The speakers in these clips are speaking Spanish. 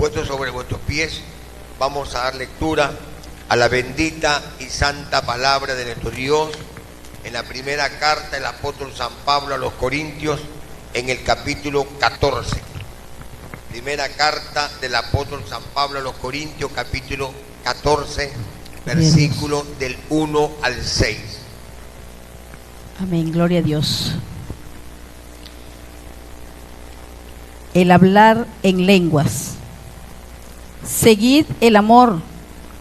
puestos sobre vuestros pies, vamos a dar lectura a la bendita y santa palabra de nuestro Dios en la primera carta del apóstol San Pablo a los Corintios, en el capítulo 14. Primera carta del apóstol San Pablo a los Corintios, capítulo 14, versículo del 1 al 6. Amén, gloria a Dios. El hablar en lenguas. Seguid el amor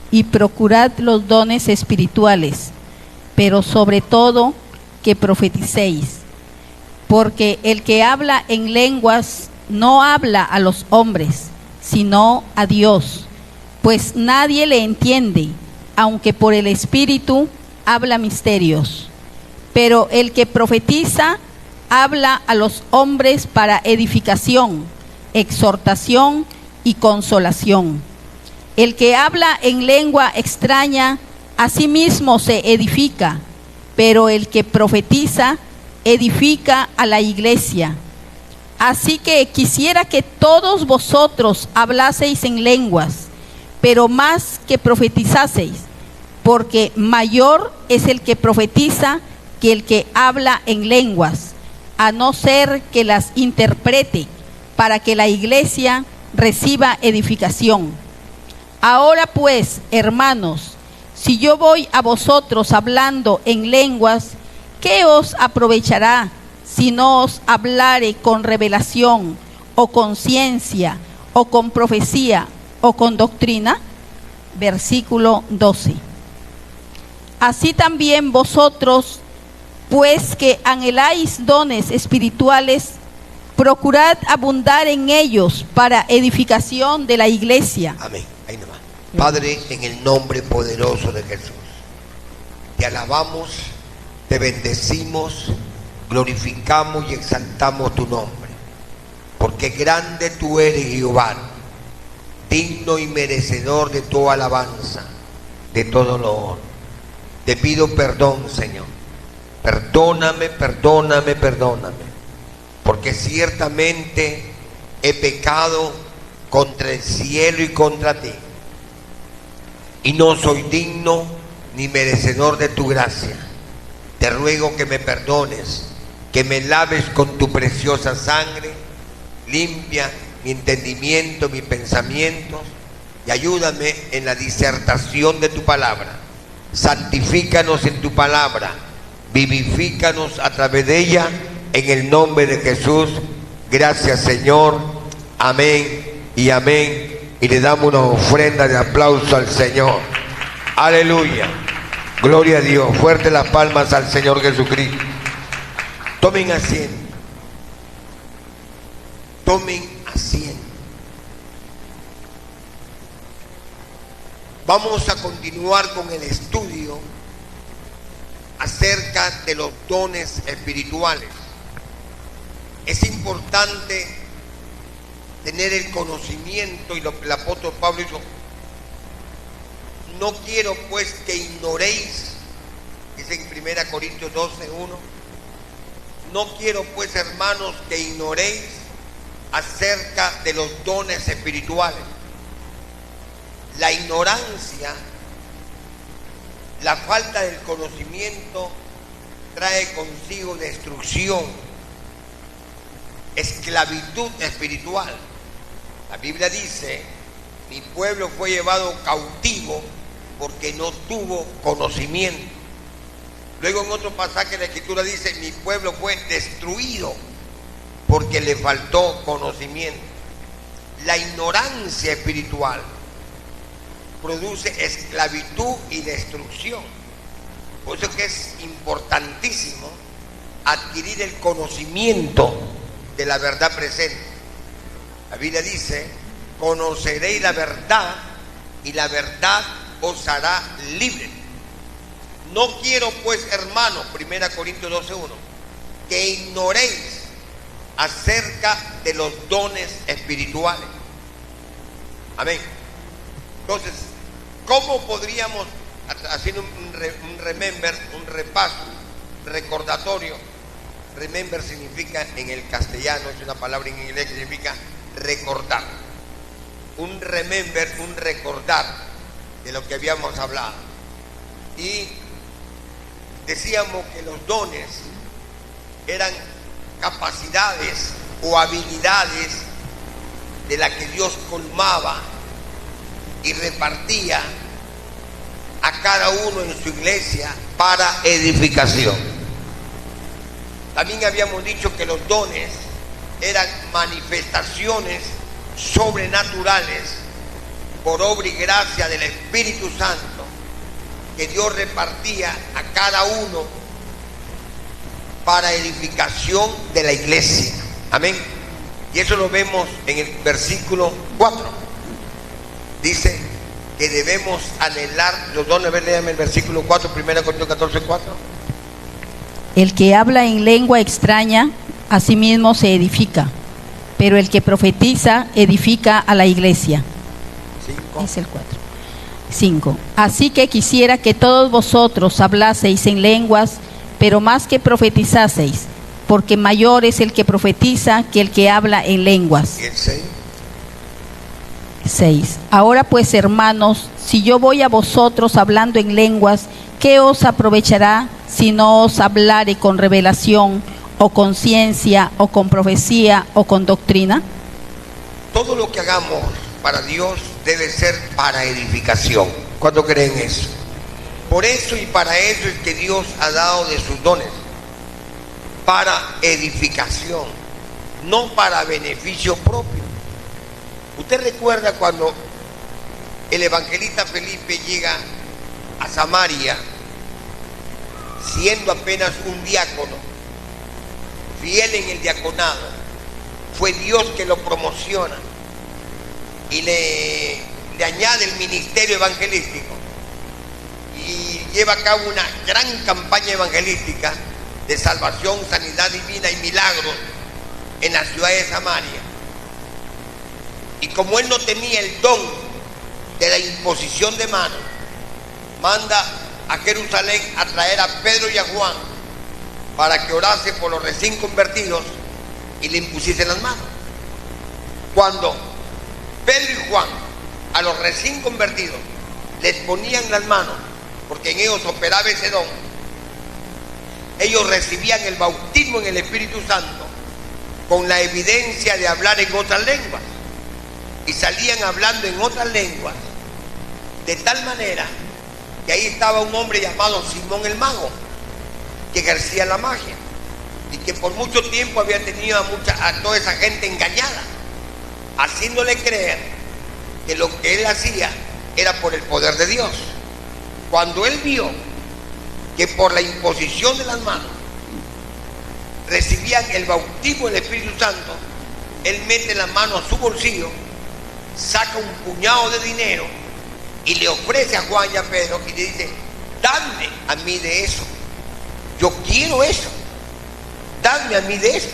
y procurad los dones espirituales, pero sobre todo que profeticéis, porque el que habla en lenguas no habla a los hombres, sino a Dios, pues nadie le entiende, aunque por el Espíritu habla misterios. Pero el que profetiza habla a los hombres para edificación, exhortación y consolación. El que habla en lengua extraña a sí mismo se edifica, pero el que profetiza edifica a la iglesia. Así que quisiera que todos vosotros hablaseis en lenguas, pero más que profetizaseis, porque mayor es el que profetiza que el que habla en lenguas, a no ser que las interprete, para que la iglesia reciba edificación. Ahora pues, hermanos, si yo voy a vosotros hablando en lenguas, ¿qué os aprovechará si no os hablare con revelación, o con ciencia, o con profecía, o con doctrina? Versículo 12. Así también vosotros, pues que anheláis dones espirituales, procurad abundar en ellos para edificación de la iglesia. Amén. Ahí nomás. Padre, en el nombre poderoso de Jesús, te alabamos, te bendecimos, glorificamos y exaltamos tu nombre, porque grande tú eres, Jehová, digno y merecedor de toda alabanza, de todo honor. Te pido perdón, Señor. Perdóname, perdóname, perdóname, porque ciertamente he pecado contra el cielo y contra ti, y no soy digno ni merecedor de tu gracia. Te ruego que me perdones, que me laves con tu preciosa sangre, limpia mi entendimiento, mis pensamientos, y ayúdame en la disertación de tu palabra. Santifícanos en tu palabra, vivifícanos a través de ella, en el nombre de Jesús. Gracias, Señor. Amén y amén. Y le damos una ofrenda de aplauso al Señor. Aleluya. Gloria a Dios. Fuerte las palmas al Señor Jesucristo. Tomen asiento. Tomen asiento. Vamos a continuar con el estudio acerca de los dones espirituales. Es importante tener el conocimiento, y lo que el apóstol Pablo dijo: no quiero pues que ignoréis, dice en 1 Corintios 12:1, no quiero pues, hermanos, que ignoréis acerca de los dones espirituales. La ignorancia, la falta del conocimiento, trae consigo destrucción, esclavitud espiritual. La Biblia dice: mi pueblo fue llevado cautivo porque no tuvo conocimiento. Luego en otro pasaje de la Escritura dice: mi pueblo fue destruido porque le faltó conocimiento. La ignorancia espiritual produce esclavitud y destrucción. Por eso es que es importantísimo adquirir el conocimiento de la verdad presente. La Biblia dice: conoceréis la verdad y la verdad os hará libre. No quiero pues, hermanos, 1 Corintios 12:1, que ignoréis acerca de los dones espirituales. Amén. Entonces, ¿cómo podríamos, haciendo un remember, un repaso, recordatorio? Remember significa en el castellano, es una palabra en inglés que significa recordar. un remember, un recordar de lo que habíamos hablado. Y decíamos que los dones eran capacidades o habilidades de las que Dios colmaba y repartía a cada uno en su iglesia para edificación. También habíamos dicho que los dones eran manifestaciones sobrenaturales por obra y gracia del Espíritu Santo que Dios repartía a cada uno para edificación de la iglesia. Amén. Y eso lo vemos en el versículo 4. Dice que debemos anhelar los dones. A ver, léame el versículo 4, 1 Corintios 14, 4. El que habla en lengua extraña, a sí mismo se edifica, pero el que profetiza edifica a la iglesia. 5. Es el 4. 5. Así que quisiera que todos vosotros hablaseis en lenguas, pero más que profetizaseis, porque mayor es el que profetiza que el que habla en lenguas. ¿Y el 6? 6. Ahora pues, hermanos, si yo voy a vosotros hablando en lenguas, ¿qué os aprovechará si no os hablare con revelación, o con ciencia, o con profecía, o con doctrina? Todo lo que hagamos para Dios debe ser para edificación. ¿Cuánto creen eso? Por eso y para eso es que Dios ha dado de sus dones, para edificación, no para beneficio propio. Usted recuerda cuando el evangelista Felipe llega a Samaria, siendo apenas un diácono, fiel en el diaconado, fue Dios que lo promociona y le añade el ministerio evangelístico y lleva a cabo una gran campaña evangelística de salvación, sanidad divina y milagros en la ciudad de Samaria. Y como él no tenía el don de la imposición de manos, manda a Jerusalén a traer a Pedro y a Juan para que orase por los recién convertidos y le impusiesen las manos. Cuando Pedro y Juan a los recién convertidos les ponían las manos, porque en ellos operaba ese don, ellos recibían el bautismo en el Espíritu Santo con la evidencia de hablar en otras lenguas, y salían hablando en otras lenguas de tal manera que ahí estaba un hombre llamado Simón el Mago, que ejercía la magia y que por mucho tiempo había tenido a toda esa gente engañada, haciéndole creer que lo que él hacía era por el poder de Dios. Cuando él vio que por la imposición de las manos recibían el bautismo del Espíritu Santo, él mete la mano a su bolsillo, saca un puñado de dinero y le ofrece a Juan y a Pedro y le dice: dadme a mí de eso, yo quiero eso, dadme a mí de eso.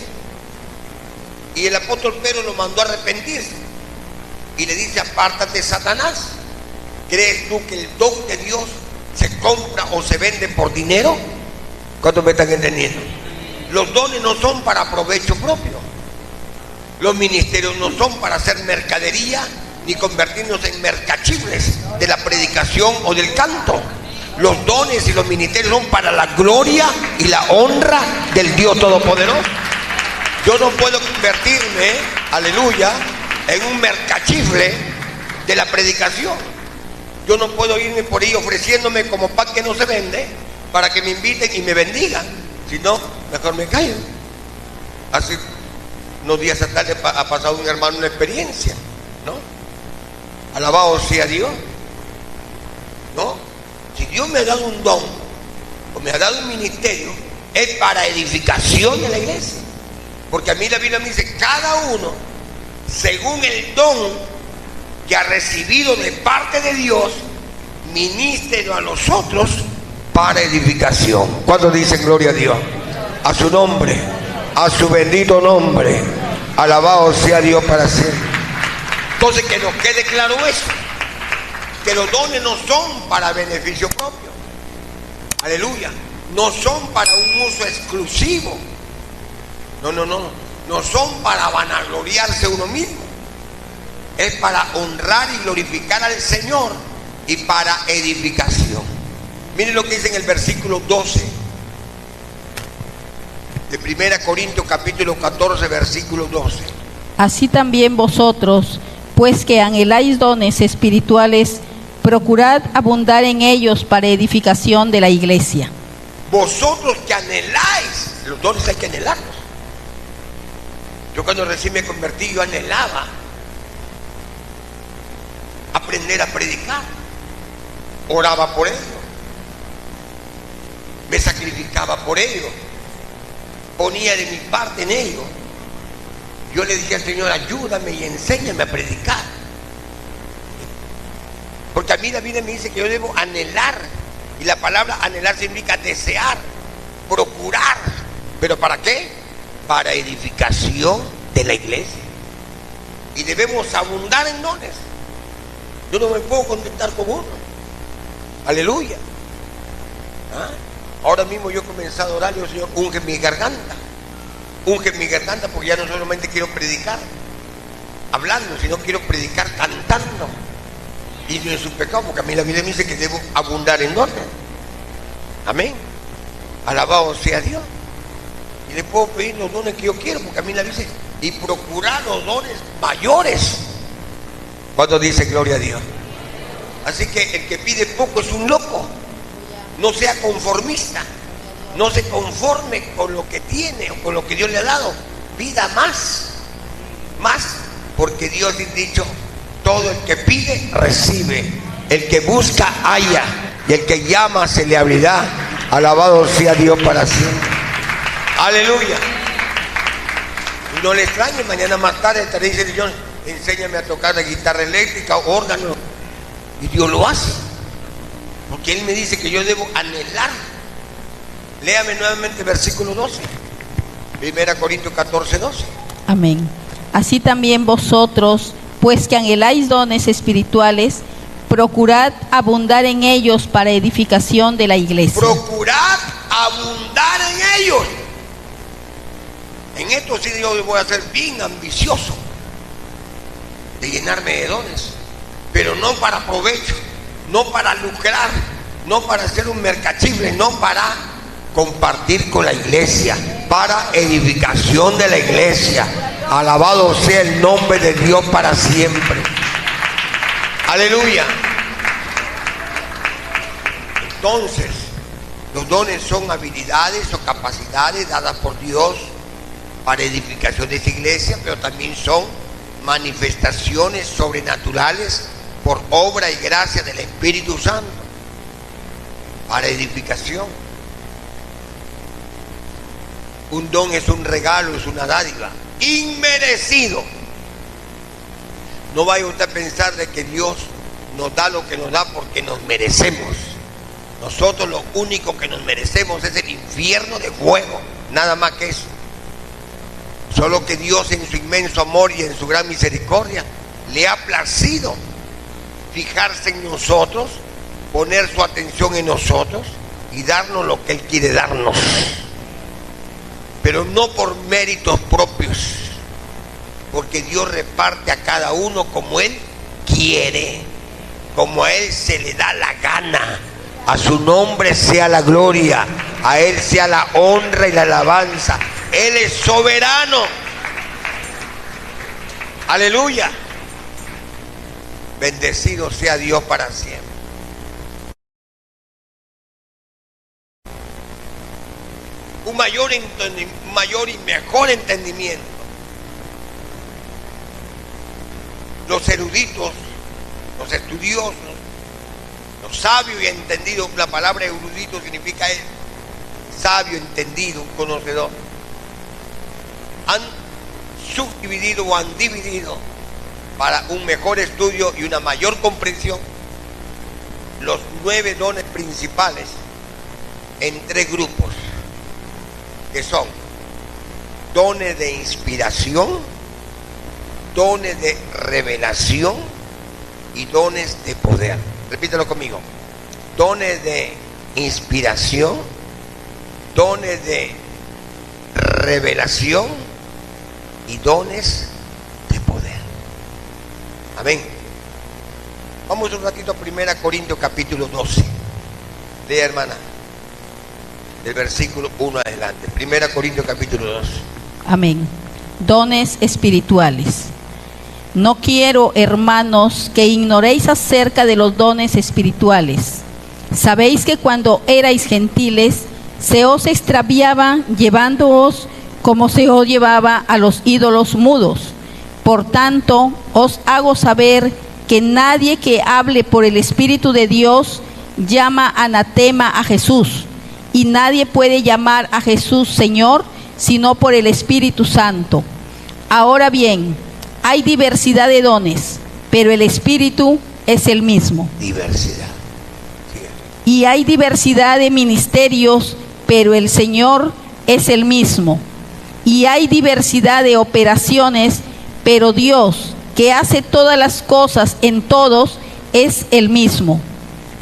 Y el apóstol Pedro lo mandó a arrepentirse y le dice: apártate, Satanás, ¿crees tú que el don de Dios se compra o se vende por dinero? ¿Cuántos me están entendiendo? Los dones no son para provecho propio, los ministerios no son para hacer mercadería ni convertirnos en mercachifles de la predicación o del canto. Los dones y los ministerios son para la gloria y la honra del Dios Todopoderoso. Yo no puedo convertirme, aleluya, en un mercachifle de la predicación. Yo no puedo irme por ahí ofreciéndome como pan que no se vende para que me inviten y me bendigan. Si no, mejor me callo. Hace unos días atrás ha pasado un hermano una experiencia, ¿no? Alabado sea Dios, ¿no? Si Dios me ha dado un don o me ha dado un ministerio, es para edificación de la iglesia. Porque a mí la Biblia me dice: cada uno según el don que ha recibido de parte de Dios, ministro a los otros para edificación. ¿Cuántos dicen gloria a Dios? A su nombre, a su bendito nombre. Alabado sea Dios para siempre. Entonces, que nos quede claro eso, que los dones no son para beneficio propio, aleluya, no son para un uso exclusivo, no son para vanagloriarse uno mismo, es para honrar y glorificar al Señor y para edificación. Miren lo que dice en el versículo 12 de 1 Corintios capítulo 14, versículo 12. Así también vosotros, pues que anheláis dones espirituales, procurad abundar en ellos para edificación de la iglesia. Vosotros que anheláis, los dones hay que anhelarlos. Yo cuando recién me convertí, yo anhelaba aprender a predicar. Oraba por ello. Me sacrificaba por ello. Ponía de mi parte en ello. Yo le dije al Señor, ayúdame y enséñame a predicar. Porque a mí la Biblia me dice que yo debo anhelar. Y la palabra anhelar significa desear, procurar. ¿Pero para qué? Para edificación de la iglesia. Y debemos abundar en dones. Yo no me puedo contentar con uno. Aleluya. ¿Ah? Ahora mismo yo he comenzado a orar, yo, Señor, unge mi garganta. Unge mi garganta, porque ya no solamente quiero predicar hablando, sino quiero predicar cantando. Y no es un pecado, porque a mí la Biblia me dice que debo abundar en dones. Amén. Alabado sea Dios. Y le puedo pedir los dones que yo quiero, porque a mí la Biblia dice, y procurar los dones mayores. Cuando dice gloria a Dios. Así que el que pide poco es un loco. No sea conformista. No se conforme con lo que tiene o con lo que Dios le ha dado. Pida más. Más. Porque Dios ha dicho, todo el que pide, recibe. El que busca, halla. Y el que llama, se le abrirá. Alabado sea Dios para siempre. Aleluya. Y no le extrañe, mañana más tarde estaré diciendo, Dios, enséñame a tocar la guitarra eléctrica, órgano. Y Dios lo hace. Porque Él me dice que yo debo anhelar. Léame nuevamente el versículo 12. 1 Corintios 14, 12. Amén. Así también vosotros, pues que anheláis dones espirituales, procurad abundar en ellos para edificación de la iglesia. Procurad abundar en ellos. En esto sí yo voy a ser bien ambicioso de llenarme de dones, pero no para provecho, no para lucrar, no para hacer un mercachible, no para compartir con la iglesia, para edificación de la iglesia. Alabado sea el nombre de Dios para siempre. Aleluya. Entonces, los dones son habilidades o capacidades dadas por Dios para edificación de esa iglesia, pero también son manifestaciones sobrenaturales por obra y gracia del Espíritu Santo para edificación. Un don es un regalo, es una dádiva inmerecido. No vaya usted a pensar de que Dios nos da lo que nos da porque nos merecemos. Nosotros lo único que nos merecemos es el infierno de fuego, nada más que eso. Solo que Dios en su inmenso amor y en su gran misericordia le ha placido fijarse en nosotros, poner su atención en nosotros y darnos lo que Él quiere darnos. Pero no por méritos propios, porque Dios reparte a cada uno como Él quiere, como a Él se le da la gana. A su nombre sea la gloria, a Él sea la honra y la alabanza. Él es soberano. Aleluya. Bendecido sea Dios para siempre. Un mayor y mejor entendimiento. Los eruditos, los estudiosos, los sabios y entendidos, la palabra erudito significa sabio, entendido, conocedor. Han subdividido o han dividido para un mejor estudio y una mayor comprensión los 9 dones principales en 3 grupos, que son dones de inspiración, dones de revelación y dones de poder. Repítelo conmigo. Dones de inspiración, dones de revelación y dones de poder. Amén. Vamos un ratito a 1 Corintios capítulo 12. Lea, hermana, del versículo 1 adelante. 1 Corintios capítulo 12. Amén. Dones espirituales. No quiero, hermanos, que ignoréis acerca de los dones espirituales. Sabéis que cuando erais gentiles, se os extraviaba llevándoos como se os llevaba a los ídolos mudos. Por tanto, os hago saber que nadie que hable por el Espíritu de Dios llama anatema a Jesús, y nadie puede llamar a Jesús Señor sino por el Espíritu Santo. Ahora bien, hay diversidad de dones, pero el Espíritu es el mismo. Diversidad. Y hay diversidad de ministerios, pero el Señor es el mismo. Y hay diversidad de operaciones, pero Dios, que hace todas las cosas en todos, es el mismo.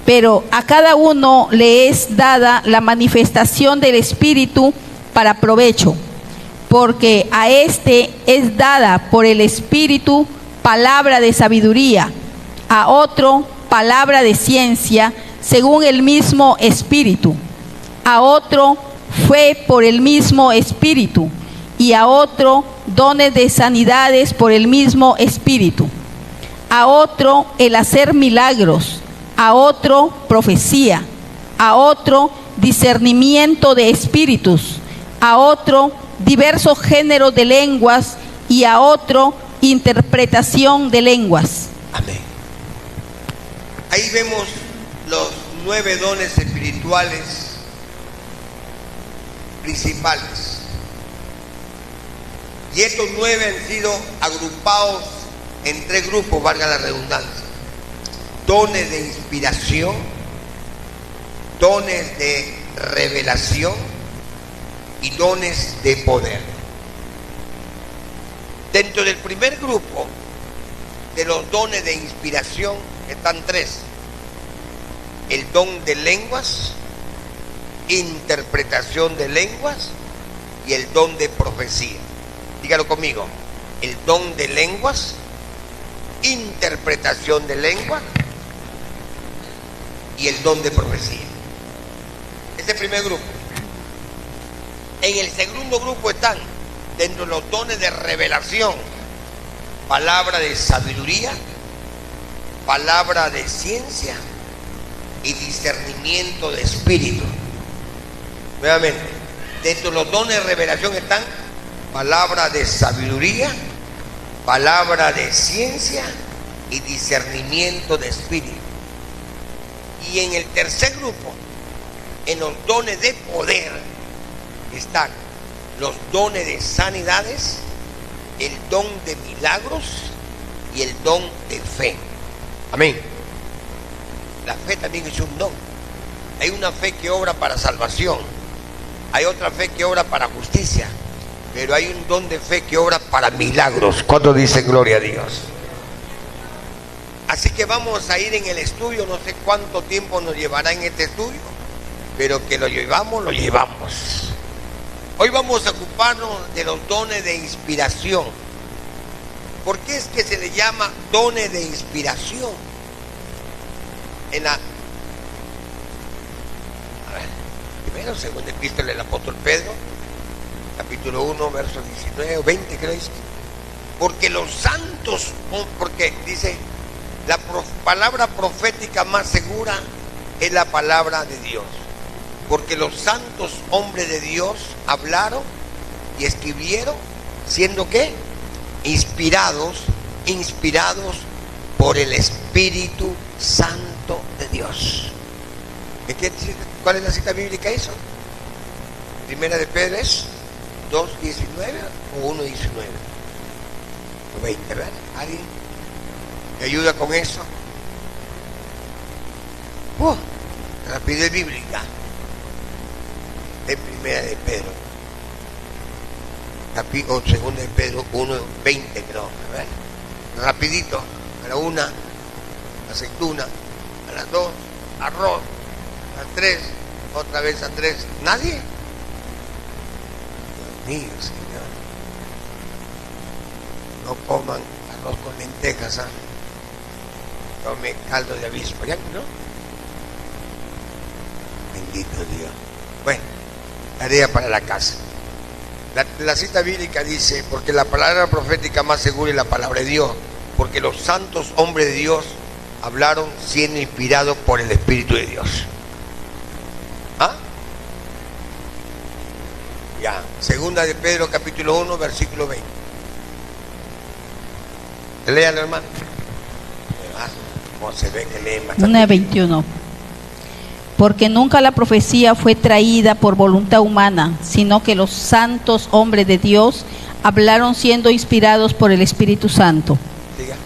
Pero a cada uno le es dada la manifestación del Espíritu para provecho, porque a este es dada por el Espíritu palabra de sabiduría, a otro palabra de ciencia según el mismo Espíritu, a otro fe por el mismo Espíritu, y a otro dones de sanidades por el mismo Espíritu, a otro el hacer milagros, a otro profecía, a otro discernimiento de espíritus, a otro diversos géneros de lenguas, y a otro interpretación de lenguas. Amén. Ahí vemos los 9 dones espirituales principales. Y estos 9 han sido agrupados en 3 grupos, valga la redundancia. Dones de inspiración, dones de revelación y dones de poder. Dentro del primer grupo de los dones de inspiración están 3: el don de lenguas, interpretación de lenguas y el don de profecía. Dígalo conmigo: el don de lenguas, interpretación de lenguas y el don de profecía. Ese es el primer grupo. En el segundo grupo están, dentro de los dones de revelación, palabra de sabiduría, palabra de ciencia y discernimiento de espíritu. Nuevamente, dentro de los dones de revelación están palabra de sabiduría, palabra de ciencia y discernimiento de espíritu. Y en el tercer grupo, en los dones de poder, están los dones de sanidades, el don de milagros y el don de fe. Amén. La fe también es un don. Hay una fe que obra para salvación, hay otra fe que obra para justicia, pero hay un don de fe que obra para milagros. ¿Cuánto dicen gloria a Dios? Así que vamos a ir en el estudio. No sé cuánto tiempo nos llevará en este estudio, pero que lo llevamos, lo llevamos. Hoy vamos a ocuparnos de los dones de inspiración. ¿Por qué es que se le llama dones de inspiración? Primero, segunda epístola del apóstol Pedro, capítulo 1, versos 19 o 20, creo que dice. Porque los santos, porque dice, la palabra profética más segura es la palabra de Dios. Porque los santos hombres de Dios hablaron y escribieron, siendo ¿qué? Inspirados por el Espíritu Santo de Dios. ¿Cuál es la cita bíblica eso? Primera de Pedro es 2:19 o 1:19 o 20, ¿verdad? ¿Alguien me ayuda con eso? Rapidez bíblica. En primera de Pedro, o segunda de Pedro 1:20, creo, ¿verdad? Rapidito. A la 1, aceituna. A las 2, arroz. A las 3, otra vez a 3. ¿Nadie? Dios mío, Señor. No coman arroz con lentejas, ¿ah? Tome caldo de avispa, ¿ya no? Bendito Dios. Bueno, tarea para la casa. La cita bíblica dice, porque la palabra profética más segura es la palabra de Dios, porque los santos hombres de Dios hablaron siendo inspirados por el Espíritu de Dios. ¿Ah? Ya, segunda de Pedro capítulo 1, versículo 20. Léalo, hermano. ¿Cómo se ve que leen bastante? 1:21. Porque nunca la profecía fue traída por voluntad humana, sino que los santos hombres de Dios hablaron siendo inspirados por el Espíritu Santo. Diga.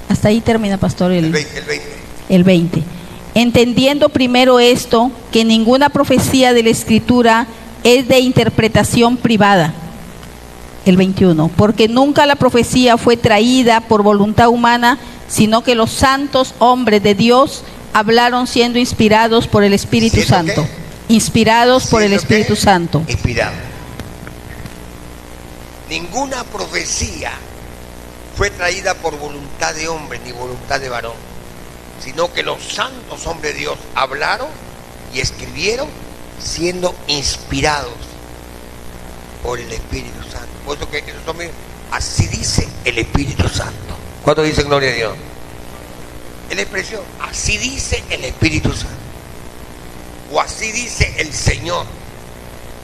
Hasta ahí termina, pastor, El 20. el 20. Entendiendo primero esto, que ninguna profecía de la Escritura es de interpretación privada. El 21. Porque nunca la profecía fue traída por voluntad humana, sino que los santos hombres de Dios hablaron siendo inspirados por el Espíritu Santo. Inspirados por el Espíritu Santo. Inspirado. Ninguna profecía fue traída por voluntad de hombre ni voluntad de varón, sino que los santos hombres de Dios hablaron y escribieron siendo inspirados por el Espíritu Santo. Por eso que esos hombres, así dice el Espíritu Santo. ¿Cuánto dicen gloria a Dios? Es la expresión, así dice el Espíritu Santo, o así dice el Señor.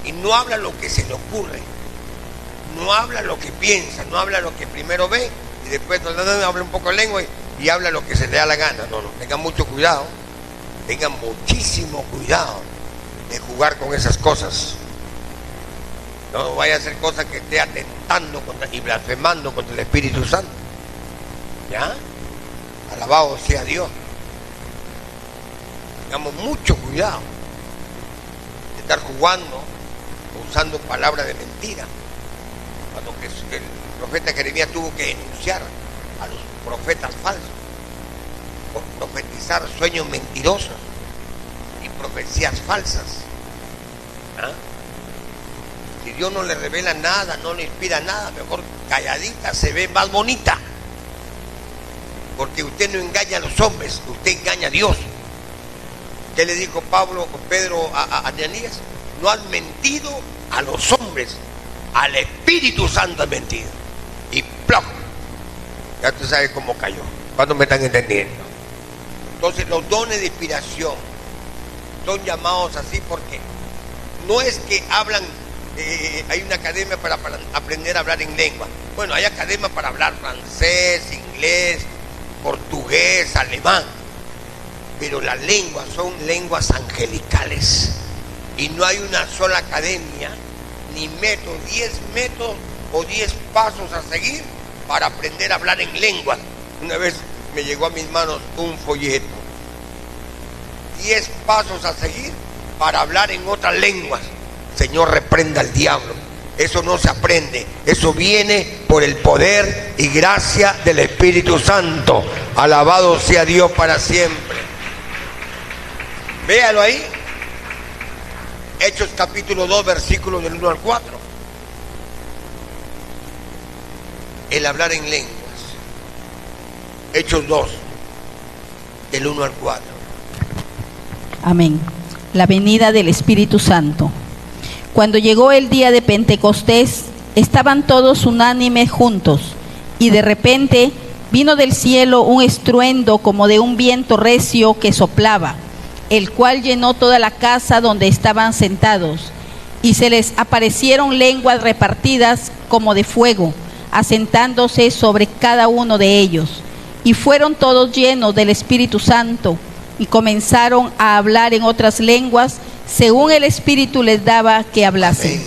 Y no habla lo que se le ocurre, no habla lo que piensa, no habla lo que primero ve y después habla un poco de lengua y habla lo que se le da la gana. No, tengan mucho cuidado, tengan muchísimo cuidado de jugar con esas cosas. No vaya a hacer cosas que esté atentando y blasfemando contra el Espíritu Santo. ¿Ya? Alabado sea Dios. Tengamos mucho cuidado de estar jugando o usando palabras de mentira. Cuando el profeta Jeremías tuvo que denunciar a los profetas falsos por profetizar sueños mentirosos y profecías falsas. ¿Ah? Si Dios no le revela nada, no le inspira nada, mejor calladita se ve más bonita. Porque usted no engaña a los hombres, usted engaña a Dios. ¿Qué le dijo Pedro a Ananías? No has mentido a los hombres, al Espíritu Santo has mentido. Y ¡plop! Ya tú sabes cómo cayó. ¿Cuándo me están entendiendo? Entonces los dones de inspiración son llamados así porque no es que hablan, hay una academia para aprender a hablar en lengua. Bueno, hay academia para hablar francés, inglés, portugués, alemán, pero las lenguas son lenguas angelicales y no hay una sola academia ni método, 10 métodos o 10 pasos a seguir para aprender a hablar en lenguas. Una vez me llegó a mis manos un folleto, 10 pasos a seguir para hablar en otras lenguas. Señor, reprenda al diablo. Eso no se aprende, eso viene por el poder y gracia del Espíritu Santo. Alabado sea Dios para siempre. Véalo ahí. Hechos capítulo 2, versículos del 1 al 4. El hablar en lenguas. Hechos 2, del 1 al 4. Amén. La venida del Espíritu Santo. Cuando llegó el día de Pentecostés, estaban todos unánimes juntos, y de repente vino del cielo un estruendo como de un viento recio que soplaba, el cual llenó toda la casa donde estaban sentados, y se les aparecieron lenguas repartidas como de fuego, asentándose sobre cada uno de ellos, y fueron todos llenos del Espíritu Santo, y comenzaron a hablar en otras lenguas, según el Espíritu les daba que hablasen. Amén.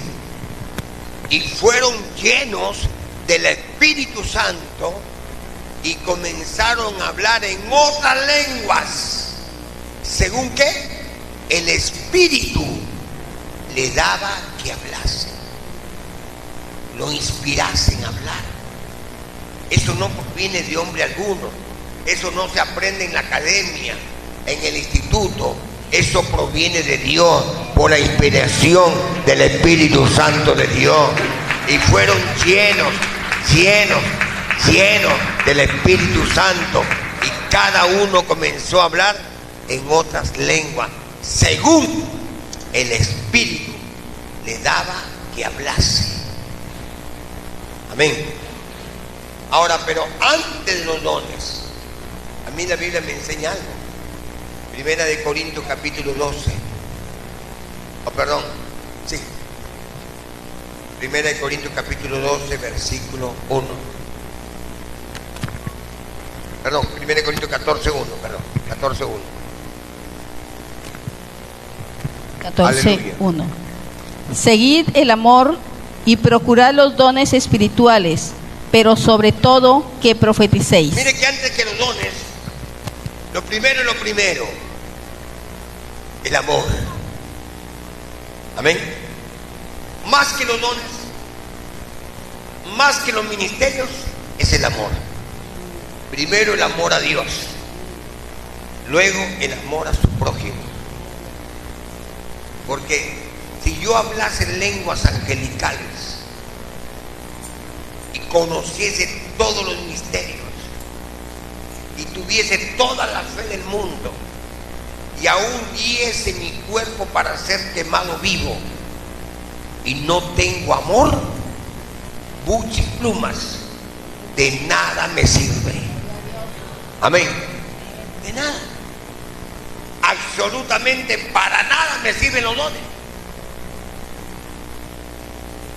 Y fueron llenos del Espíritu Santo y comenzaron a hablar en otras lenguas, según que el Espíritu le daba que hablasen, lo inspirasen a hablar. Eso no viene de hombre alguno, eso no se aprende en la academia, en el instituto. Eso proviene de Dios, por la inspiración del Espíritu Santo de Dios. Y fueron llenos del Espíritu Santo. Y cada uno comenzó a hablar en otras lenguas, según el Espíritu le daba que hablase. Amén. Ahora, pero antes de los dones, a mí la Biblia me enseña algo. Primera de Corintios capítulo 12. Primera de Corintios capítulo 12, versículo 1. Primera de Corintios 14, 1. 14, 1. 14, 1. Seguid el amor y procurad los dones espirituales, pero sobre todo que profeticéis. Mire que antes que los dones, lo primero, el amor. Amén. Más que los dones, más que los ministerios, es el amor. Primero el amor a Dios, luego el amor a su prójimo. Porque si yo hablase lenguas angelicales y conociese todos los misterios y tuviese toda la fe del mundo y aún diese mi cuerpo para ser quemado vivo y no tengo amor, buches y plumas, de nada me sirve. Amén. De nada. Absolutamente para nada me sirven los dones.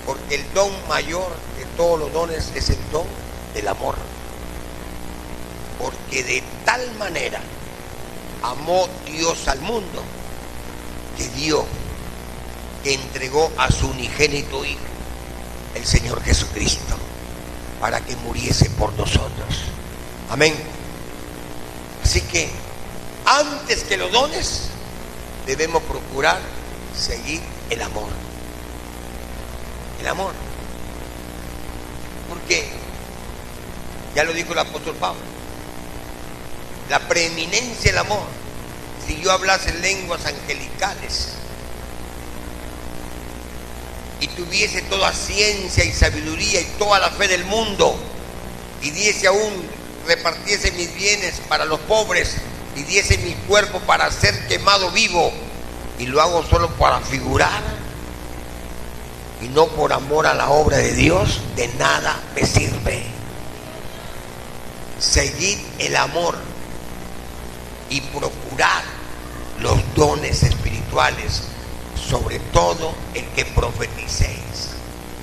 Porque el don mayor de todos los dones es el don del amor. Porque de tal manera amó Dios al mundo que dio, que entregó a su unigénito Hijo, el Señor Jesucristo, para que muriese por nosotros. Amén. Así que antes que los dones debemos procurar seguir el amor. El amor. Porque ya lo dijo el apóstol Pablo, la preeminencia del amor. Si yo hablase lenguas angelicales y tuviese toda ciencia y sabiduría y toda la fe del mundo, y diese aún, repartiese mis bienes para los pobres, y diese mi cuerpo para ser quemado vivo, y lo hago solo para figurar y no por amor a la obra de Dios, de nada me sirve. Seguid el amor y procurad los dones espirituales, sobre todo el que profeticéis.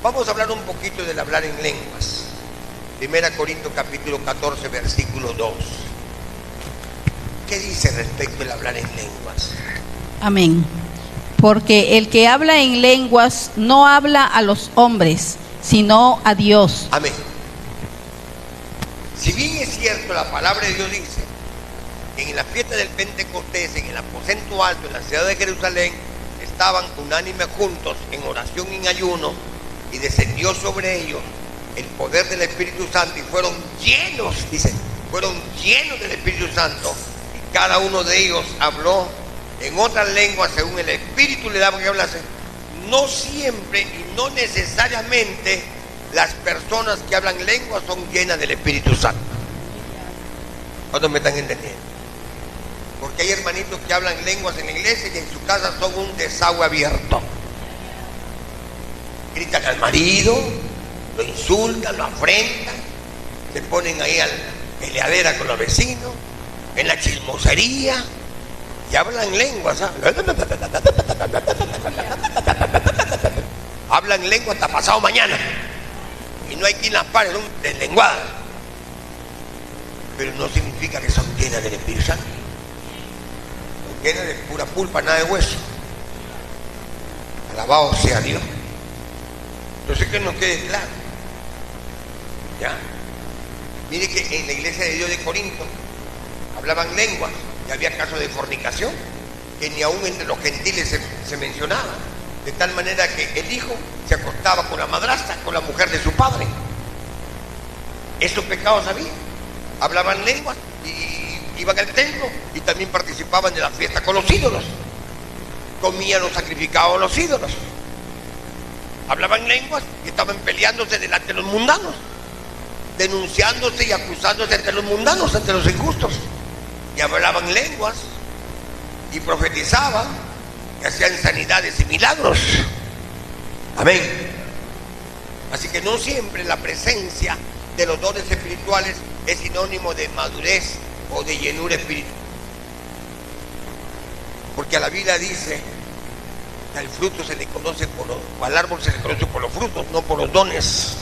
Vamos a hablar un poquito del hablar en lenguas. 1 Corintios capítulo 14, versículo 2. ¿Qué dice respecto al hablar en lenguas? Amén. Porque el que habla en lenguas no habla a los hombres, sino a Dios. Amén. Si bien es cierto, la palabra de Dios dice que en la fiesta del Pentecostés, en el aposento alto, en la ciudad de Jerusalén, estaban unánimes juntos en oración y en ayuno, y descendió sobre ellos el poder del Espíritu Santo, y fueron llenos, dice, fueron llenos del Espíritu Santo, y cada uno de ellos habló en otras lenguas según el Espíritu le daba que hablase. No siempre y no necesariamente las personas que hablan lenguas son llenas del Espíritu Santo. ¿Cuántos me están entendiendo? Porque hay hermanitos que hablan lenguas en la iglesia y en su casa son un desagüe abierto. Gritan al marido, lo insultan, lo afrentan, se ponen ahí a la peleadera con los vecinos, en la chismosería, y hablan lenguas, ¿sabes? Hablan lenguas hasta pasado mañana, y no hay quien las pare, son deslenguadas. Pero no significa que son llenas del Espíritu Santo. Son llenas de pura pulpa, nada de hueso. Alabado sea Dios. Entonces que nos quede claro. ¿Ya? Mire que en la iglesia de Dios de Corinto hablaban lenguas y había casos de fornicación que ni aún entre los gentiles se mencionaba, de tal manera que el hijo se acostaba con la madrastra, con la mujer de su padre. Esos pecados había. Hablaban lenguas y iban al templo y también participaban de la fiesta con los ídolos, comían los sacrificados a los ídolos, hablaban lenguas y estaban peleándose delante de los mundanos, denunciándose y acusándose entre los mundanos, entre los injustos. y hablaban lenguas y profetizaban y hacían sanidades y milagros. Amén. Así que no siempre la presencia de los dones espirituales es sinónimo de madurez o de llenura espiritual. Porque a la Biblia dice que al fruto se le conoce al árbol se le conoce por los frutos, no por los dones.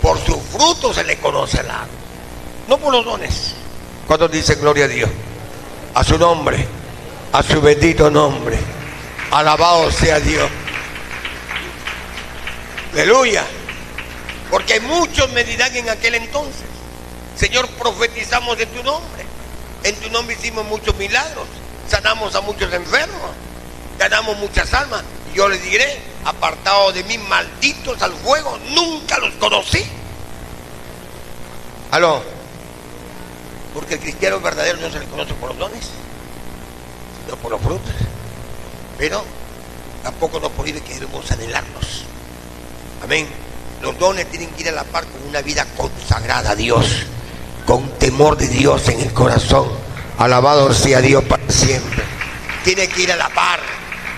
Por su fruto se le conoce al árbol, no por los dones. ¿Cuántos dicen gloria a Dios? A su nombre, a su bendito nombre. Alabado sea Dios. Aleluya. Porque muchos me dirán en aquel entonces: Señor, profetizamos de tu nombre, en tu nombre hicimos muchos milagros, sanamos a muchos enfermos, ganamos muchas almas. Y yo les diré: apartados de mí, malditos al fuego, nunca los conocí. ¿Aló? Porque el cristiano verdadero no se le conoce por los dones, sino por los frutos. Pero tampoco nos prohíbe que debemos anhelarlos. Amén. Los dones tienen que ir a la par con una vida consagrada a Dios, con temor de Dios en el corazón. Alabado sea Dios para siempre. Tiene que ir a la par.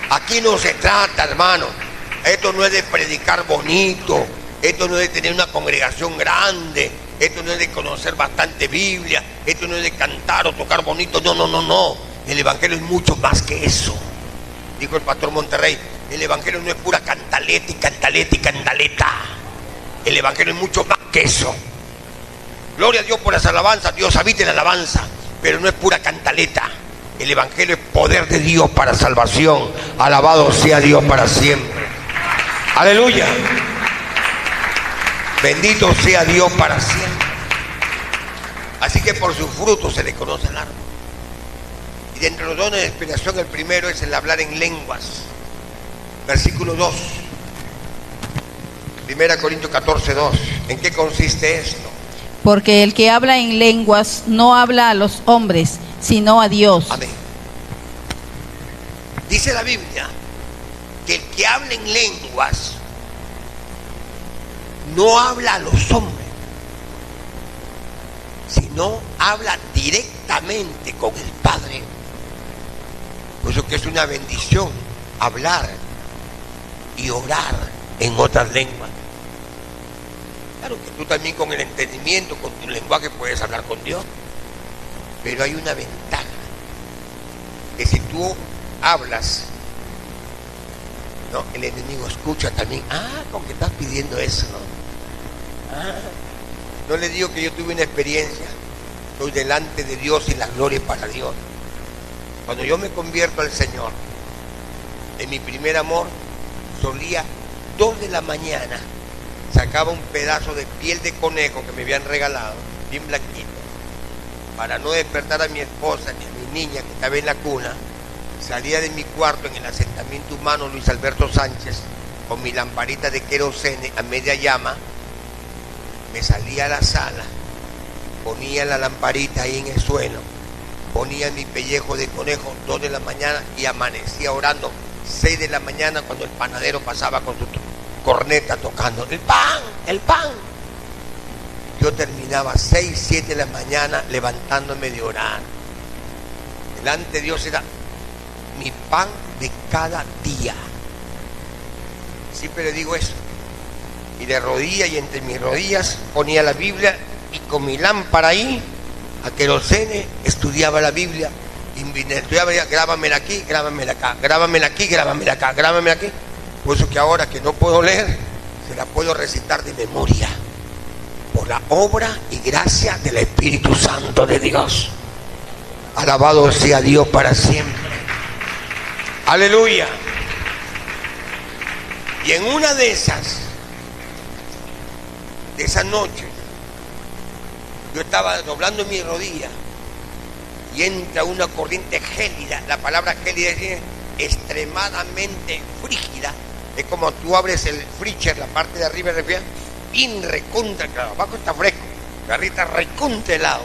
Aquí no se trata, hermano. Esto no es de predicar bonito. Esto no es de tener una congregación grande. Esto no es de conocer bastante Biblia. Esto no es de cantar o tocar bonito. No, no, no, no. El evangelio es mucho más que eso. Dijo el pastor Monterrey: el evangelio no es pura cantaleta y cantaleta y cantaleta. El evangelio es mucho más que eso. Gloria a Dios por las alabanzas. Dios habita en la alabanza, pero no es pura cantaleta. El evangelio es poder de Dios para salvación. Alabado sea Dios para siempre. Aleluya. Bendito sea Dios para siempre. Así que por sus frutos se le conoce al árbol. Y de entre los dones de inspiración, el primero es el hablar en lenguas. Versículo 2. 1 Corintios 14, 2. ¿En qué consiste esto? Porque el que habla en lenguas no habla a los hombres, sino a Dios. Amén. Dice la Biblia que el que habla en lenguas no habla a los hombres, sino habla directamente con el Padre. Por eso que es una bendición hablar y orar en otras lenguas. Claro que tú también con el entendimiento, con tu lenguaje puedes hablar con Dios, pero hay una ventaja, que si tú hablas, ¿no?, el enemigo escucha también. Con que estás pidiendo eso, ¿no? No le digo que yo tuve una experiencia. Estoy delante de Dios y la gloria es para Dios. Cuando yo me convierto al Señor, en mi primer amor, solía 2 de la mañana, sacaba un pedazo de piel de conejo que me habían regalado, bien blanquito, para no despertar a mi esposa ni a mi niña que estaba en la cuna. Salía de mi cuarto en el asentamiento humano Luis Alberto Sánchez con mi lamparita de querosene a media llama. Me salía a la sala, ponía la lamparita ahí en el suelo, ponía mi pellejo de conejo 2 de la mañana y amanecía orando 6 de la mañana cuando el panadero pasaba con su corneta tocando el pan, el pan. Yo terminaba 6, 7 de la mañana levantándome de orar. Delante de Dios era mi pan de cada día. Siempre le digo eso. Y de rodillas y entre mis rodillas ponía la Biblia y con mi lámpara ahí, a querosene, estudiaba la Biblia. Y estudiaba, grábamela aquí, grábamela acá, grábamela aquí, grábamela acá, grábamela aquí. Por eso que ahora que no puedo leer, se la puedo recitar de memoria, por la obra y gracia del Espíritu Santo de Dios. Alabado sea Dios para siempre. Aleluya. Y en una de esas noches, yo estaba doblando mi rodilla y entra una corriente gélida. La palabra gélida es extremadamente frígida. Es como tú abres el freezer, la parte de arriba de bien recontra, claro, abajo está fresco, arriba recontra helado.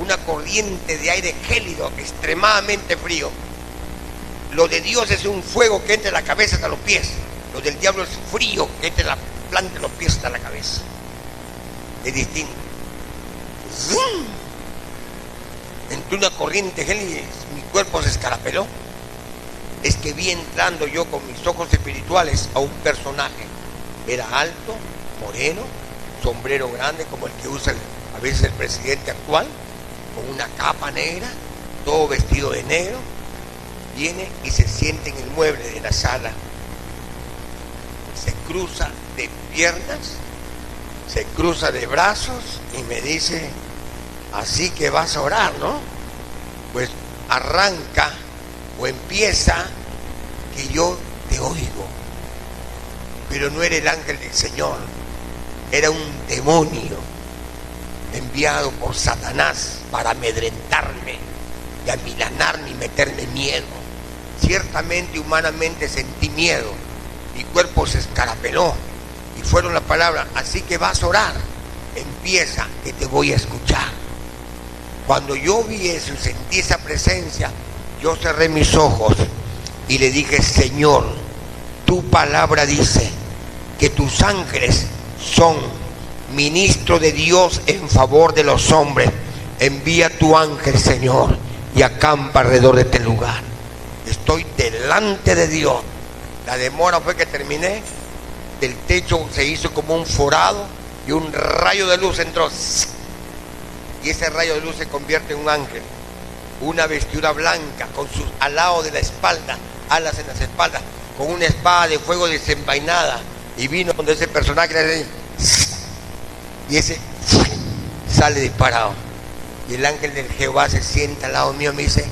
Una corriente de aire gélido, extremadamente frío. Lo de Dios es un fuego que entra en la cabeza hasta los pies. Lo del diablo es frío que entra en la planta de los pies hasta la cabeza. Es distinto. ¡Zum! de una corriente gélice, mi cuerpo se escarapeló. Es que vi entrando yo con mis ojos espirituales a un personaje. Era alto, moreno, sombrero grande como el que usa a veces el presidente actual, con una capa negra, todo vestido de negro. Viene y se sienta en el mueble de la sala. Se cruza de piernas, se cruza de brazos y me dice: así que vas a orar, ¿no? Pues arranca o empieza que yo te oigo. Pero no era el ángel del Señor, era un demonio enviado por Satanás para amedrentarme y amilanarme y meterme miedo. Ciertamente, humanamente sentí miedo, mi cuerpo se escarapeló y fueron las palabras: así que vas a orar, empieza que te voy a escuchar. Cuando yo vi eso y sentí esa presencia, yo cerré mis ojos y le dije: Señor, tu palabra dice que tus ángeles son ministros de Dios en favor de los hombres. Envía tu ángel, Señor, y acampa alrededor de este lugar. Estoy delante de Dios. La demora fue que terminé. Del techo se hizo como un forado y un rayo de luz entró. Y ese rayo de luz se convierte en un ángel. Una vestidura blanca con sus alados de la espalda, alas en las espaldas, con una espada de fuego desenvainada. Y vino donde ese personaje y ese sale disparado. Y el ángel del Jehová se sienta al lado mío y me dice: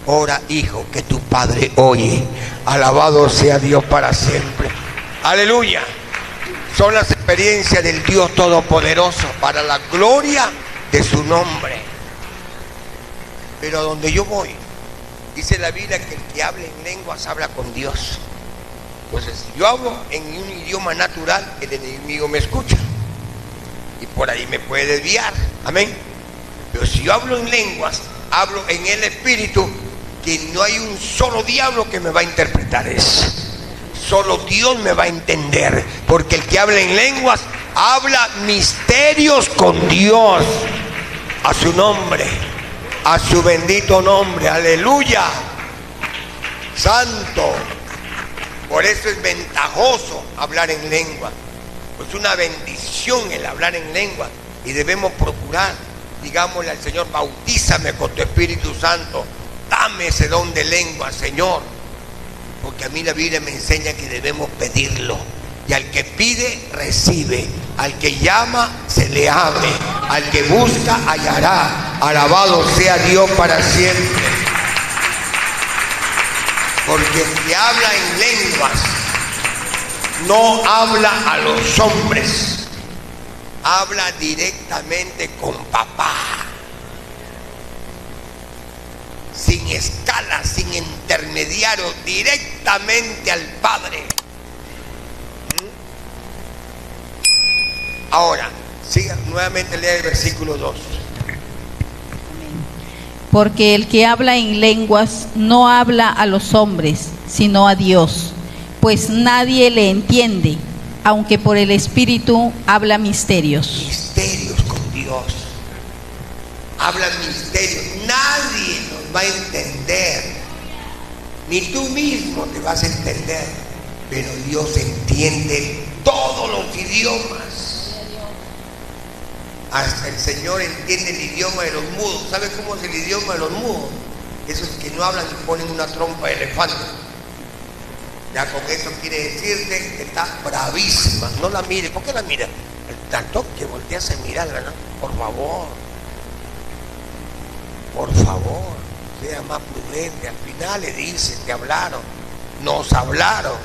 ora, hijo, que tu padre oye. Alabado sea Dios para siempre. Aleluya. Son las experiencias del Dios Todopoderoso para la gloria de su nombre. Pero a donde yo voy, dice la Biblia que el que habla en lenguas habla con Dios. Entonces, si yo hablo en un idioma natural, el enemigo me escucha y por ahí me puede desviar. Amén. Pero si yo hablo en lenguas, hablo en el Espíritu, que no hay un solo diablo que me va a interpretar eso. Solo Dios me va a entender, porque el que habla en lenguas habla misterios con Dios. A su nombre, a su bendito nombre. Aleluya. Santo. Por eso es ventajoso hablar en lengua. Es una bendición el hablar en lengua. Y debemos procurar, digámosle al Señor: bautízame con tu Espíritu Santo. Dame ese don de lengua, Señor. Porque a mí la Biblia me enseña que debemos pedirlo. Y al que pide, recibe. Al que llama, se le abre. Al que busca, hallará. Alabado sea Dios para siempre. Porque el que habla en lenguas no habla a los hombres, habla directamente con papá, sin escala, sin intermediario, directamente al Padre. Ahora, siga nuevamente, lea el versículo 2. Porque el que habla en lenguas no habla a los hombres, sino a Dios, pues nadie le entiende, aunque por el Espíritu habla misterios. Misterios con Dios. Habla misterios. Nadie nos va a entender. Ni tú mismo te vas a entender. Pero Dios entiende todos los idiomas. Hasta el Señor entiende el idioma de los mudos. ¿Sabe cómo es el idioma de los mudos? Esos que no hablan y ponen una trompa de elefante. Ya con eso quiere decirte que está bravísima. No la mire. ¿Por qué la mira? El tanto que volteas a mirarla, ¿no? Por favor. Por favor. Sea más prudente. Al final le dice: te hablaron. Nos hablaron.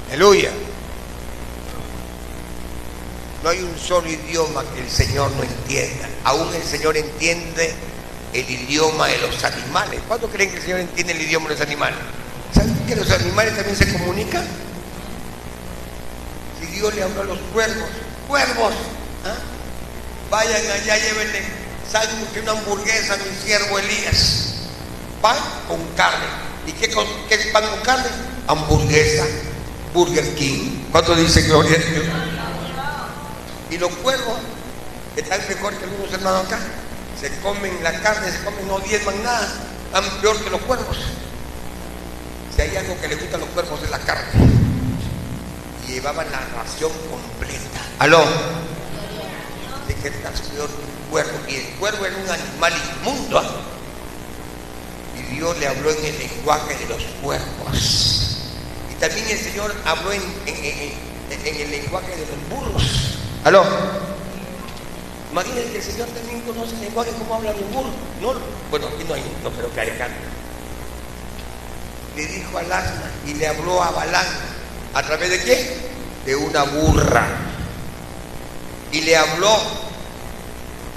Aleluya. No hay un solo idioma que el Señor no entienda. Aún el Señor entiende el idioma de los animales. ¿Cuántos creen que el Señor entiende el idioma de los animales? ¿Saben que los animales también se comunican? Si Dios le habló a los cuervos: cuervos, ¿ah? Vayan allá, llévenle sándwich, una hamburguesa a mi siervo Elías. Pan con carne. ¿Y qué es pan con carne? Hamburguesa, Burger King. ¿Cuántos dicen gloria a Dios? Y los cuervos están mejor que algunos hermanos acá. se comen la carne, se comen, no diezman nada, están peor que los cuervos. Si hay algo que le gusta a los cuervos es la carne. Y llevaban la ración completa. ¿Aló? De que estás peor que un cuervo. Y el cuervo era un animal inmundo, ¿eh? Y Dios le habló en el lenguaje de los cuervos. Y también el Señor habló en el lenguaje de los burros. ¿Aló? Imagínense que el Señor también conoce el lenguaje, cómo hablan los burros. No, bueno, aquí no creo que haya carne. Le dijo al asna y le habló a Balán. ¿A través de qué? De una burra. Y le habló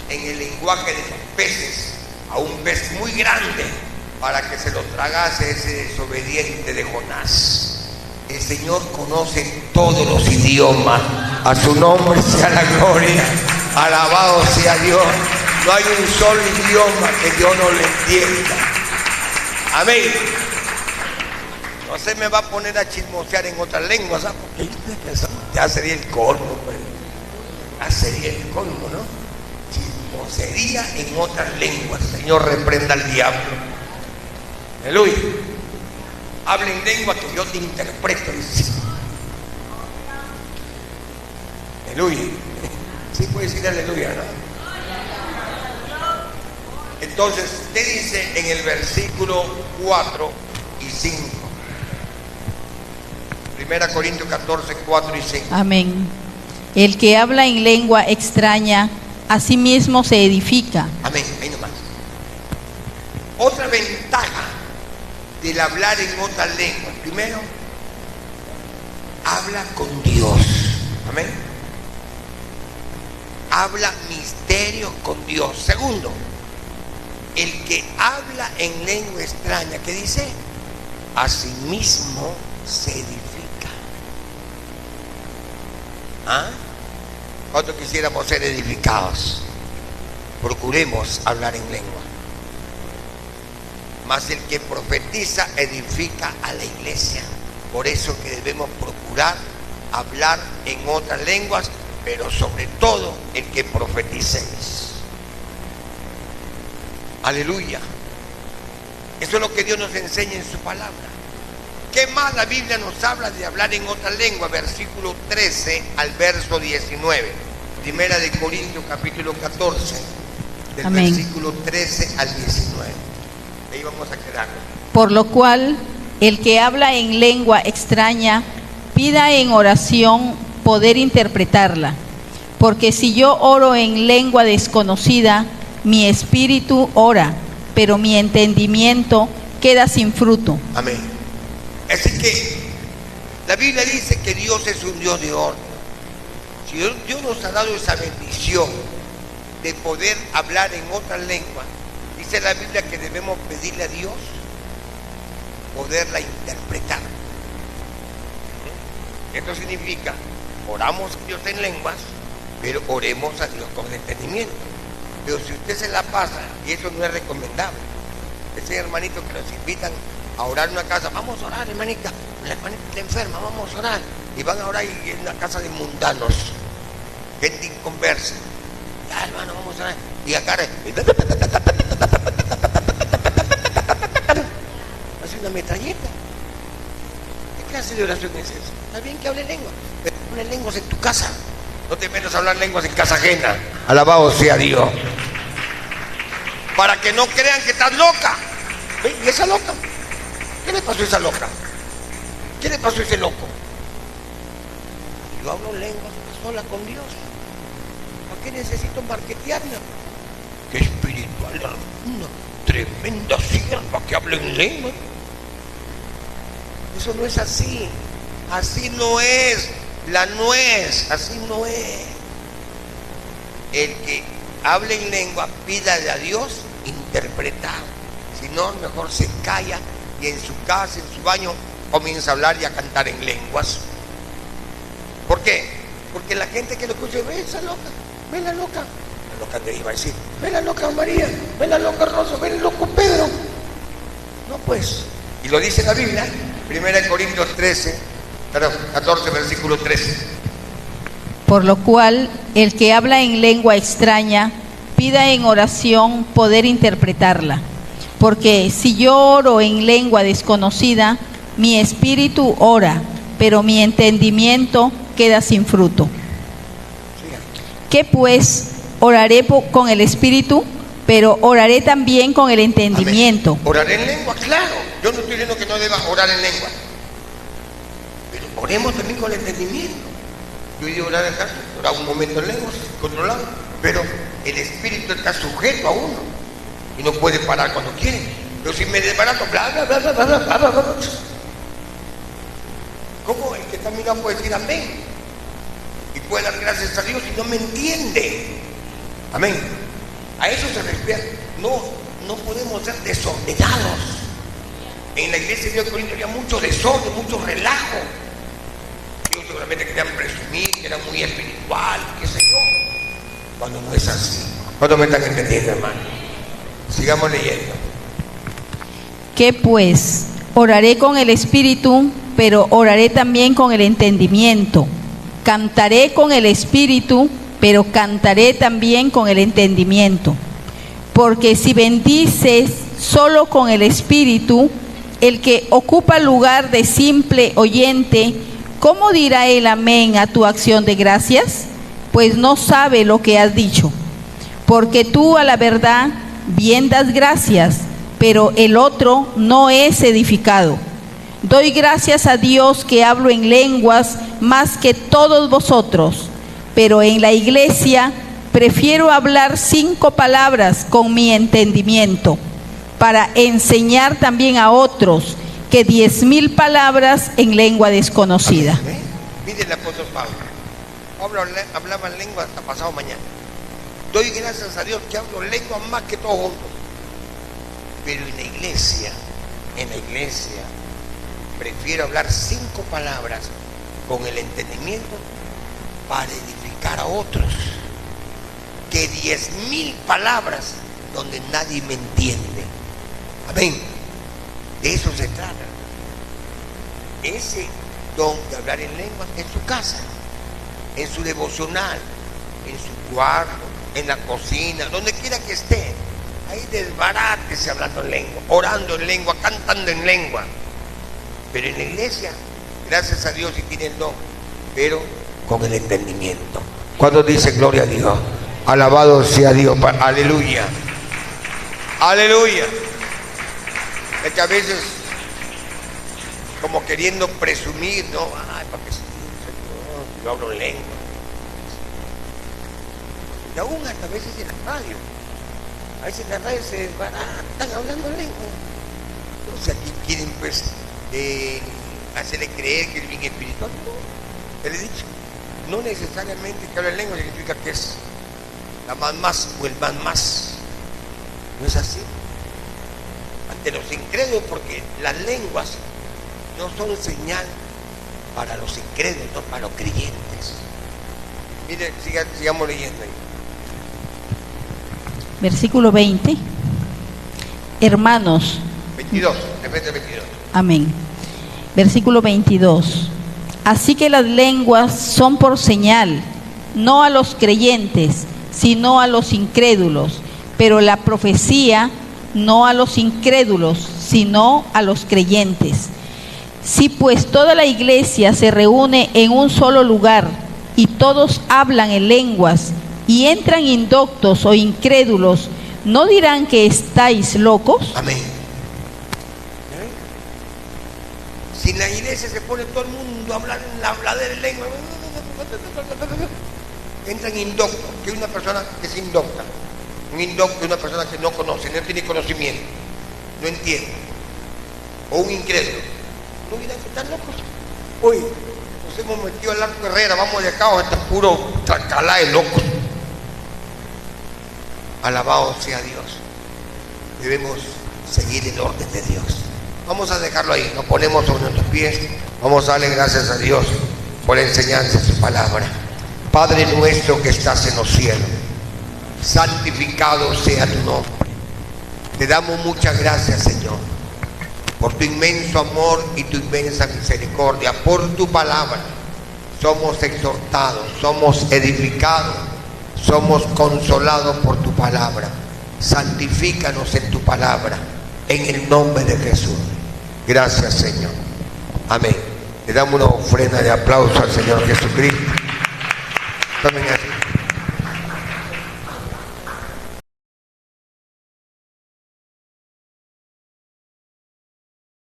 en el lenguaje de los peces a un pez muy grande para que se lo tragase ese desobediente de Jonás. El Señor conoce todos los idiomas. A su nombre sea la gloria. Alabado sea Dios. No hay un solo idioma que Dios no le entienda. Amén. No se me va a poner a chismosear en otras lenguas, ¿sabes? Porque ya sería el colmo, pues. Ya sería el colmo, ¿no? Chismosería en otras lenguas. Señor, reprenda al diablo. Aleluya. Habla en lengua que yo te interpreto. Aleluya. Sí puede decir aleluya, ¿no? Entonces, ¿qué dice en el versículo 4 y 5? 1 Corintios 14, 4 y 5. Amén. El que habla en lengua extraña, a sí mismo se edifica. Amén, ahí nomás. Otra ventaja del hablar en otra lengua. Primero, habla con Dios. Amén. Habla misterio con Dios. Segundo, el que habla en lengua extraña, ¿qué dice? A sí mismo se edifica. ¿Ah? ¿Cuánto quisiéramos ser edificados? Procuremos hablar en lengua. Mas el que profetiza edifica a la iglesia. Por eso que debemos procurar hablar en otras lenguas, pero sobre todo el que profeticéis. Aleluya. Eso es lo que Dios nos enseña en su palabra. ¿Qué más la Biblia nos habla de hablar en otra lengua? Versículo 13 al verso 19. Primera de Corintios capítulo 14, del Amén. Versículo 13 al 19. Ahí vamos a quedarnos. Por lo cual, el que habla en lengua extraña, pida en oración poder interpretarla. Porque si yo oro en lengua desconocida, mi espíritu ora, pero mi entendimiento queda sin fruto. Amén. Así que la Biblia dice que Dios es un Dios de orden. Si Dios nos ha dado esa bendición de poder hablar en otra lengua, dice la Biblia que debemos pedirle a Dios poderla interpretar. Esto significa, oramos a Dios en lenguas, pero oremos a Dios con entendimiento. Pero si usted se la pasa, y eso no es recomendable, ese hermanito que nos invitan a orar en una casa, vamos a orar, hermanita, la hermanita está enferma, vamos a orar, y van a orar en una casa de mundanos, gente inconversa. Ya, hermano, vamos a orar, y acá hace una metralleta. ¿Qué clase de oración es esa? Está bien que hable lengua, pero hable lenguas en tu casa. No te metas a hablar lenguas en casa ajena. Alabado sea Dios. Para que no crean que estás loca. ¿Ven? ¿Y esa loca? ¿Qué le pasó a esa loca? ¿Qué le pasó a ese loco? Yo hablo lenguas sola con Dios. ¿Para qué necesito marketearla? Qué espiritual, una tremenda sierva que habla en lengua. Eso no es así. Así no es. La nuez, así no es. El que hable en lengua, pídale a Dios interpretar. Si no, mejor se calla y en su casa, en su baño, comienza a hablar y a cantar en lenguas. ¿Por qué? Porque la gente que lo escucha, ve esa loca, ve la loca. La loca te iba a decir, ve la loca María, ve la loca Rosa, ve el loco Pedro. No pues. Y lo dice la Biblia, 1 Corintios 14, versículo 13. Por lo cual, el que habla en lengua extraña, pida en oración poder interpretarla. Porque si yo oro en lengua desconocida, mi espíritu ora, pero mi entendimiento queda sin fruto. ¿Qué pues? Oraré con el espíritu, pero oraré también con el entendimiento. Amén. Orar en lengua, claro. Yo no estoy diciendo que no deba orar en lengua, pero oremos también con el entendimiento. Yo he ido a orar acá, orar un momento en lengua, controlado, pero el espíritu está sujeto a uno y no puede parar cuando quiere. Pero si me desbarato, bla, bla, bla, bla, bla, bla, bla, bla, ¿cómo el que está mirando puede decir amén? Y puede dar gracias a Dios y no me entiende. Amén. A eso se refiere. No podemos ser desordenados. En la iglesia de Corinto había mucho desorden, mucho relajo. Ellos seguramente querían presumir que eran muy espiritual, qué sé yo. Cuando no es así. ¿Cuánto me están entendiendo, hermano? Sigamos leyendo. ¿Qué pues? Oraré con el espíritu, pero oraré también con el entendimiento. Cantaré con el espíritu, pero cantaré también con el entendimiento. Porque si bendices solo con el espíritu, el que ocupa lugar de simple oyente, ¿cómo dirá el amén a tu acción de gracias? Pues no sabe lo que has dicho. Porque tú a la verdad bien das gracias, pero el otro no es edificado. Doy gracias a Dios que hablo en lenguas más que todos vosotros, pero en la iglesia prefiero hablar 5 palabras con mi entendimiento, para enseñar también a otros que 10,000 palabras en lengua desconocida. Mire el apóstol Pablo. Pablo hablaba en lengua hasta pasado mañana. Doy gracias a Dios que hablo lengua más que todos juntos. Pero en la iglesia, prefiero hablar 5 palabras con el entendimiento para edificar a otros, que 10,000 palabras donde nadie me entiende. Amén. De eso se trata. Ese don de hablar en lengua en su casa, en su devocional, en su cuarto, en la cocina, donde quiera que esté. Ahí desbarátese hablando en lengua, orando en lengua, cantando en lengua. Pero en la iglesia, gracias a Dios, sí tiene el don, pero con el entendimiento. Cuando dice gloria a Dios, alabado sea Dios, aleluya, aleluya. Es que a veces, como queriendo presumir, ¿no? Ay, para que yo hablo en lengua. Y aún hasta a veces en la radio. A veces en la radio se desbaratan hablando en lengua. Entonces aquí quieren pues hacerle creer que es bien espiritual. No, te le he dicho, no necesariamente que habla en lengua significa que es la más o el más. No es así. Ante los incrédulos, porque las lenguas no son señal para los incrédulos, no para los creyentes. Mire, sigamos leyendo ahí. Versículo 20. Hermanos. 22, repite 22. Amén. Versículo 22. Así que las lenguas son por señal, no a los creyentes, sino a los incrédulos, pero la profecía no a los incrédulos, sino a los creyentes. Si pues toda la iglesia se reúne en un solo lugar y todos hablan en lenguas y entran indoctos o incrédulos, ¿no dirán que estáis locos? Amén. Si en la iglesia se pone todo el mundo a hablar en la habladera de lengua, entran indoctos, que es una persona que es indocta. Un indocto es una persona que no conoce, no tiene conocimiento, no entiende. O un incrédulo. No dirán que están locos. Hoy nos hemos metido al arco Herrera, vamos de acá, está puro tracalá de locos. Alabado sea Dios. Debemos seguir el orden de Dios. Vamos a dejarlo ahí, nos ponemos sobre nuestros pies. Vamos a darle gracias a Dios por la enseñanza de su palabra. Padre nuestro que estás en los cielos, santificado sea tu nombre. Te damos muchas gracias, Señor, por tu inmenso amor y tu inmensa misericordia, por tu palabra. Somos exhortados, somos edificados, somos consolados por tu palabra. Santifícanos en tu palabra, en el nombre de Jesús. Gracias, Señor. Amén. Le damos una ofrenda de aplauso al Señor Jesucristo. Tomen asiento.